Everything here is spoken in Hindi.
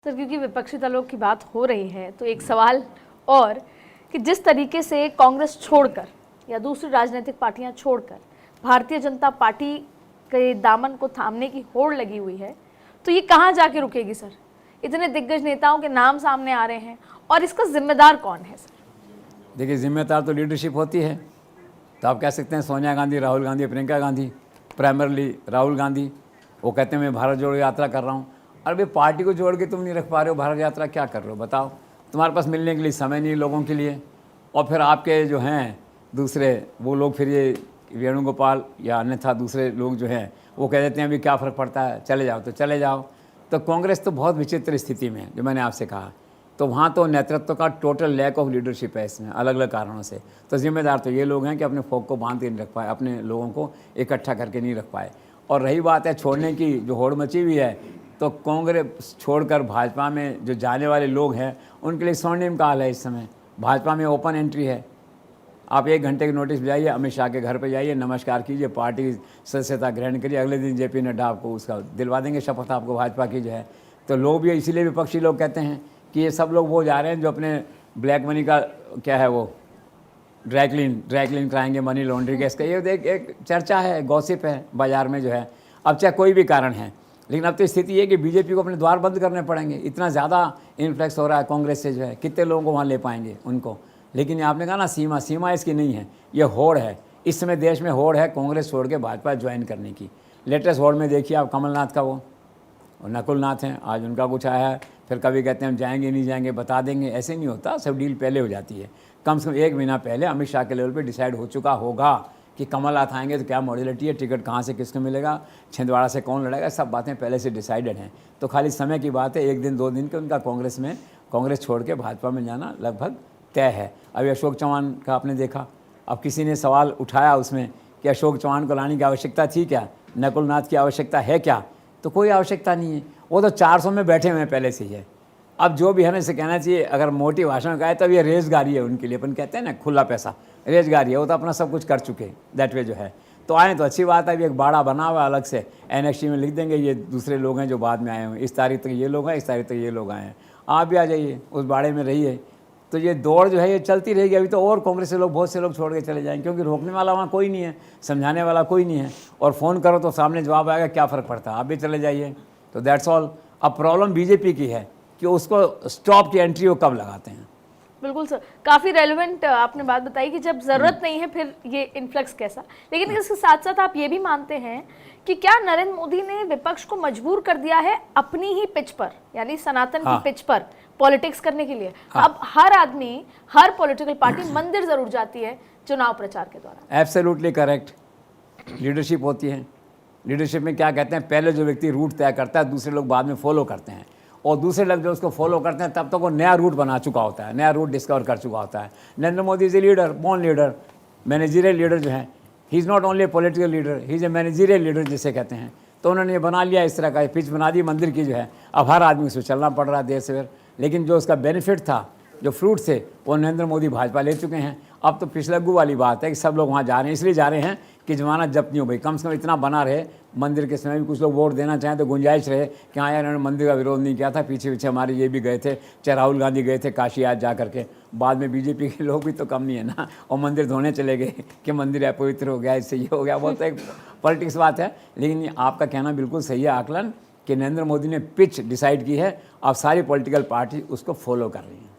सर क्योंकि विपक्षी दलों की बात हो रही है तो एक सवाल और कि जिस तरीके से कांग्रेस छोड़कर या दूसरी राजनीतिक पार्टियां छोड़कर भारतीय जनता पार्टी के दामन को थामने की होड़ लगी हुई है, तो ये कहाँ जाके रुकेगी सर? इतने दिग्गज नेताओं के नाम सामने आ रहे हैं और इसका जिम्मेदार कौन है सर? देखिए, जिम्मेदार तो लीडरशिप होती है। तो आप कह सकते हैं सोनिया गांधी, राहुल गांधी, प्रियंका गांधी, प्राइमरली राहुल गांधी। वो कहते हैं मैं भारत जोड़ो यात्रा कर रहा हूँ। अरे पार्टी को जोड़ के तुम नहीं रख पा रहे हो, भारत यात्रा क्या कर रहे हो बताओ? तुम्हारे पास मिलने के लिए समय नहीं लोगों के लिए। और फिर आपके जो हैं दूसरे वो लोग, फिर ये वेणुगोपाल या अन्यथा दूसरे लोग जो हैं वो कह देते हैं अभी क्या फ़र्क पड़ता है, चले जाओ तो चले जाओ। तो कांग्रेस तो बहुत विचित्र स्थिति में है, जो मैंने आपसे कहा। तो वहाँ तो नेतृत्व का टोटल लैक ऑफ लीडरशिप है इसमें, अलग अलग कारणों से। तो जिम्मेदार तो ये लोग हैं कि अपने फोक को बांध के नहीं रख पाए, अपने लोगों को इकट्ठा करके नहीं रख पाए। और रही बात है छोड़ने की, जो होड़ मची हुई है, तो कांग्रेस छोड़कर भाजपा में जो जाने वाले लोग हैं उनके लिए स्वर्णिम काल है इस समय। भाजपा में ओपन एंट्री है। आप 1 घंटे की नोटिस जाइए, अमित शाह के घर पे जाइए, नमस्कार कीजिए, पार्टी की सदस्यता ग्रहण करिए, अगले दिन जेपी नड्डा आपको उसका दिलवा देंगे शपथ आपको भाजपा की जो है। तो लोग भी इसीलिए विपक्षी लोग कहते हैं कि ये सब लोग वो जा रहे हैं जो अपने ब्लैक मनी का क्या है वो ड्राइक्लीन कराएंगे, मनी लॉन्ड्री केस का। ये एक चर्चा है, गॉसिप है बाज़ार में जो है। अब चाहे कोई भी कारण है, लेकिन अब तो स्थिति है कि बीजेपी को अपने द्वार बंद करने पड़ेंगे। इतना ज़्यादा इन्फ्लक्स हो रहा है कांग्रेस से जो है, कितने लोगों को वहाँ ले पाएंगे उनको। लेकिन आपने कहा ना सीमा इसकी नहीं है, ये होड़ है। इस समय देश में होड़ है कांग्रेस छोड़ के भाजपा ज्वाइन करने की। लेटेस्ट होड़ में देखिए आप कमलनाथ का वो और नकुल नाथ हैं, आज उनका कुछ आया है, फिर कभी कहते हैं हम जाएंगे नहीं जाएंगे, बता देंगे। ऐसे नहीं होता, सब डील पहले हो जाती है। कम से कम 1 महीना पहले अमित शाह के लेवल पे डिसाइड हो चुका होगा कि कमलनाथ आएंगे तो क्या मॉड्यूलिटी है, टिकट कहाँ से किसको मिलेगा, छिंदवाड़ा से कौन लड़ेगा, सब बातें पहले से डिसाइडेड हैं। तो खाली समय की बात है, 1 दिन 2 दिन के उनका कांग्रेस छोड़ के भाजपा में जाना लगभग तय है। अभी अशोक चौहान का आपने देखा, अब किसी ने सवाल उठाया उसमें कि अशोक चौहान को लाने की आवश्यकता थी क्या, नकुल नाथ की आवश्यकता है क्या? तो कोई आवश्यकता नहीं है, वो तो 400 में बैठे हुए हैं पहले से ही है। अब जो भी है ना, इसे कहना चाहिए, अगर मोटी भाषा में कहे तब ये रेजगारी है उनके लिए। अपन कहते हैं ना खुला पैसा, रेजगारी है, वो तो अपना सब कुछ कर चुके दैट वे जो है। तो आए तो अच्छी बात है, अभी एक बाड़ा बना हुआ अलग से, एनएक्सटी में लिख देंगे ये दूसरे लोग हैं जो बाद में आए हुए, इस तारीख तक ये लोग हैं, इस तारीख तक ये लोग आए हैं, आप भी आ जाइए उस बाड़े में रहिए। तो ये दौड़ जो है ये चलती रहेगी। अभी तो और कांग्रेस से लोग, बहुत से लोग छोड़ के चले जाएंगे, क्योंकि रोकने वाला वहाँ कोई नहीं है, समझाने वाला कोई नहीं है। और फ़ोन करो तो सामने जवाब आएगा, क्या फ़र्क पड़ता है, आप भी चले जाइए। तो दैट्स ऑल। अब प्रॉब्लम बीजेपी की है कि उसको स्टॉप की एंट्री वो कब लगाते हैं। बिल्कुल सर, काफ़ी रेलेवेंट आपने बात बताई कि जब ज़रूरत नहीं है फिर ये इन्फ्लक्स कैसा। लेकिन इसके साथ साथ आप ये भी मानते हैं कि क्या नरेंद्र मोदी ने विपक्ष को मजबूर कर दिया है अपनी ही पिच पर, यानी सनातन की पिच पर पॉलिटिक्स करने के लिए? अब हर आदमी, हर पॉलिटिकल पार्टी मंदिर जरूर जाती है चुनाव प्रचार के दौरान। Absolutely correct. लीडरशिप होती है। लीडरशिप में क्या कहते हैं, पहले जो व्यक्ति रूट तय करता है दूसरे लोग बाद में फॉलो करते हैं, और दूसरे लोग जो उसको फॉलो करते हैं तब तक वो नया रूट बना चुका होता है, नया रूट डिस्कवर कर चुका होता है। Narendra Modi is a leader, born leader, managerial leader जो है। He is not only A political leader, he is a managerial leader जिसे कहते हैं। तो उन्होंने ये बना लिया, इस तरह का पिच बना दी मंदिर की जो है। अब हर आदमी उसमें चलना पड़ रहा है देर सवेर, लेकिन जो उसका बेनिफिट था, जो फ्रूट थे, वो नरेंद्र मोदी भाजपा ले चुके हैं। अब तो पिछलग्गू वाली बात है कि सब लोग वहाँ जा रहे हैं, इसलिए जा रहे हैं कि जमानत जब्त नहीं हो भाई, कम से कम इतना बना रहे मंदिर के समय भी कुछ लोग वोट देना चाहें तो गुंजाइश रहे कि हाँ यार इन्होंने मंदिर का विरोध नहीं किया था, पीछे पीछे हमारे ये भी गए थे, चाहे राहुल गांधी गए थे काशी आज जा करके, बाद में बीजेपी के लोग भी तो कम नहीं है ना, और मंदिर धोने चले गए कि मंदिर अपवित्र हो गया, इससे ये हो गया। वो तो एक पॉलिटिक्स बात है। लेकिन आपका कहना बिल्कुल सही है आकलन कि नरेंद्र मोदी ने पिच डिसाइड की है, अब सारी पॉलिटिकल पार्टी उसको फॉलो कर रही हैं।